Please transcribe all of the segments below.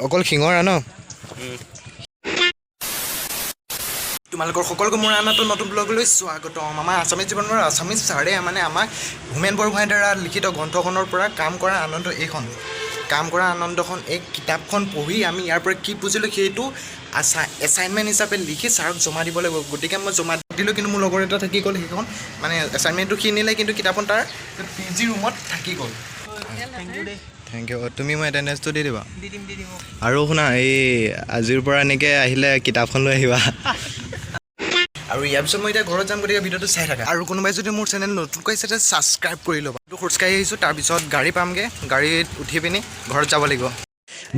অকল শিঙৰা ন তোমালোকৰ সকলোকে মোৰ আনটো নতুন ব্লগলৈ স্বাগতম আমাৰ আছামিজ জীৱনৰ আছামিজ ছাৰে মানে আমাক হোমেন বৰগোহাঁইৰ দ্বাৰা লিখিত গ্ৰন্থখনৰ পৰা কাম কৰা আনন্দ এইখন কাম কৰা আনন্দখন এই কিতাপখন পঢ়ি আমি ইয়াৰ পৰা কি বুজিলোঁ সেইটো এছাইনমেণ্ট হিচাপে লিখি ছাৰক জমা দিব লাগিব গতিকে মই জমা দিলোঁ কিন্তু মোৰ লগৰ এটা থাকি গ'ল সেইখন মানে এছাইনমেণ্টটো সি নিলে কিন্তু কিতাপখন তাৰ PG ৰুমত থাকি গ'ল থেংক ইউ তুমি মই এটেণ্ডেঞ্চটো দি দিবা আৰু শুনা এই আজিৰ পৰা এনেকৈ আহিলে কিতাপখন লৈ আহিবা আৰু ইয়াৰ পিছত মই এতিয়া ঘৰত যাম গতিকে ভিডিঅ'টো চাই থাকা আৰু কোনোবাই যদি মোৰ চেনেল নতুনকৈ আহিছে তেতিয়া ছাবস্ক্ৰাইব কৰি ল'বা খোজকাঢ়ি আহিছোঁ তাৰপিছত গাড়ী পামগৈ গাড়ীত উঠি পিনি ঘৰত যাব লাগিব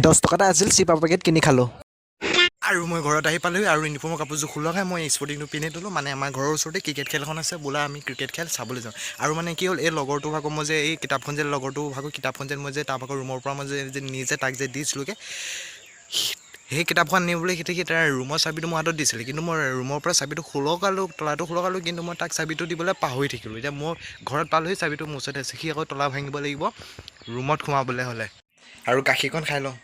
10 টকা এটা আছিল চিপা পেকেট কিনি খালোঁ আৰু মই ঘৰত আহি পালোঁ আৰু ইউনিফৰ্মৰ কাপোৰযোৰ খোলাকৈ মই স্পৰ্টিংটো পিন্ধি দিলোঁ মানে আমাৰ ঘৰৰ ওচৰতে ক্ৰিকেট খেলখন আছে বোলা আমি ক্ৰিকেট খেল চাবলৈ যাওঁ আৰু মানে কি হ'ল এই লগৰটো ভাগৰ মই যে এই কিতাপখন যে লগৰটো ভাগৰ কিতাপখন যে মই যে তাৰ ভাগৰ ৰুমৰ পৰা মই যে নিজে তাক যে দিছিলোঁগৈ সেই কিতাপখন আনিবলৈ সি তাৰ ৰুমৰ চাবিটো মোৰ হাতত দিছিলে কিন্তু মই ৰুমৰ পৰা চাবিটো খোলকালোঁ তলাটো খোলকালোঁ কিন্তু মই তাক চাবিটো দিবলৈ পাহৰি থাকিলোঁ এতিয়া মই ঘৰত পালোহি চাবিটো মোৰ ওচৰতে আছে সি আকৌ তলা ভাঙিব লাগিব ৰুমত সোমাবলৈ হ'লে আৰু গাখীৰখন খাই লওঁ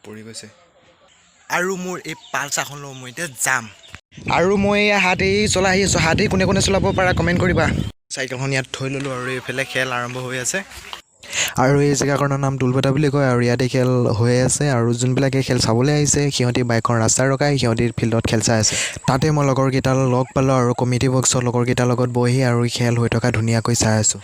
পৰি গৈছে আৰু মোৰ এই পালচাৰখন লওঁ মই এতিয়া যাম আৰু মই হাত এই চলাই আহি আছোঁ হাত এই কোনে কোনে চলাব পাৰা কমেণ্ট কৰিবা চাইকেলখন ইয়াত থৈ ল'লোঁ আৰু এইফালে খেল আৰম্ভ হৈ আছে আৰু এই জেগাকৰণৰ নাম দুলপেটা বুলি কয় আৰু ইয়াতে খেল হৈ আছে আৰু যোনবিলাকে খেল চাবলৈ আহিছে সিহঁতি বাইকখন ৰাস্তা ৰখাই সিহঁতি ফিল্ডত খেল চাই আছে তাতে মই লগৰকেইটা লগ পালোঁ আৰু কমিটি বক্সৰ লগৰকেইটাৰ লগত বহি আৰু খেল হৈ থকা ধুনীয়াকৈ চাই আছোঁ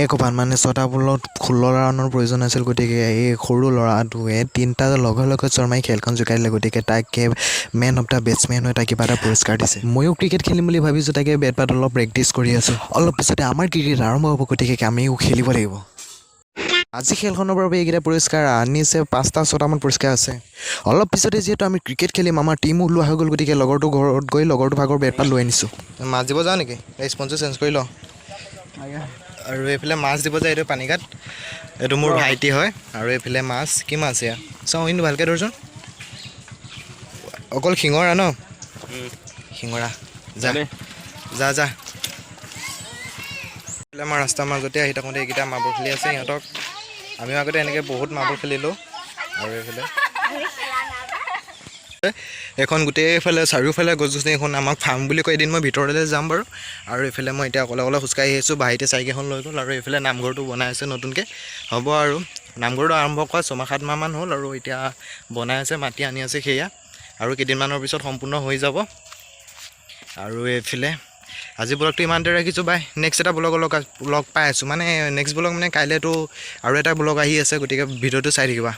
এক অভাৰ মানে 6টা বলত 16 ৰানৰ প্ৰয়োজন আছিল গতিকে এই সৰু ল'ৰাটোৱে 3টা লগে লগে শৰ্মাই খেলখন জোকাই দিলে গতিকে তাকে মেন অফ দ্য বেটছমেন হৈ তাক কিবা এটা পুৰস্কাৰ দিছে ময়ো ক্ৰিকেট খেলিম বুলি ভাবিছোঁ তাকে বেট পাত অলপ প্ৰেক্টিচ কৰি আছোঁ অলপ পিছতে আমাৰ ক্ৰিকেট আৰম্ভ হ'ব গতিকে আমিও খেলিব লাগিব আজি খেলখনৰ বাবে এইকেইটা পুৰস্কাৰ আনিছে 5টা 6টামান পুৰস্কাৰ আছে অলপ পিছতে যিহেতু আমি ক্ৰিকেট খেলিম আমাৰ টীমো ওলোৱা হৈ গ'ল গতিকে লগৰটো ঘৰত গৈ লগৰটো ভাগৰ বেট পাত লৈ আনিছোঁ মাছ দিব যাওঁ নেকি ৰেচপন্সটো চেঞ্জ কৰি লওঁ আৰু এইফালে মাছ দিব যায় এইটো পানীগাত এইটো মোৰ ভাইটি হয় আৰু এইফালে মাছ কি মাছ এয়া চাওঁ কিন্তু ভালকৈ ধৰচোন অকল শিঙৰা ন শিঙৰা যা যা যা আমাৰ ৰাস্তাৰ মাজতে আহি থাকোঁতে এইকেইটা মাৰ্বল খেলি আছে সিহঁতক আমিও আগতে এনেকৈ বহুত মাৰ্বল খেলিলোঁ আৰু এইফালে এখন গোটেইফালে চাৰিওফালে গছ গছনি এখন আমাক ফাৰ্ম বুলি কয় এদিন মই ভিতৰলৈ যাম বাৰু আৰু এইফালে মই এতিয়া অকলে অকলে খোজকাঢ়ি আহিছোঁ ভাইটিয়ে চাইকেলখন লৈ গ'ল আৰু এইফালে নামঘৰটো বনাই আছে নতুনকৈ হ'ব আৰু নামঘৰটো আৰম্ভ কৰা 6-7 মাহমান হ'ল আৰু এতিয়া বনাই আছে মাটি আনি আছে সেয়া আৰু কেইদিনমানৰ পিছত সম্পূৰ্ণ হৈ যাব আৰু এইফালে আজি ব্লগটো ইমানতে ৰাখিছোঁ বাই নেক্সট এটা ব্লগৰ লগ পাই আছোঁ মানে নেক্সট ব্লগ মানে কাইলৈতো আৰু এটা ব্লগ আহি আছে গতিকে ভিডিঅ'টো চাই থাকিবা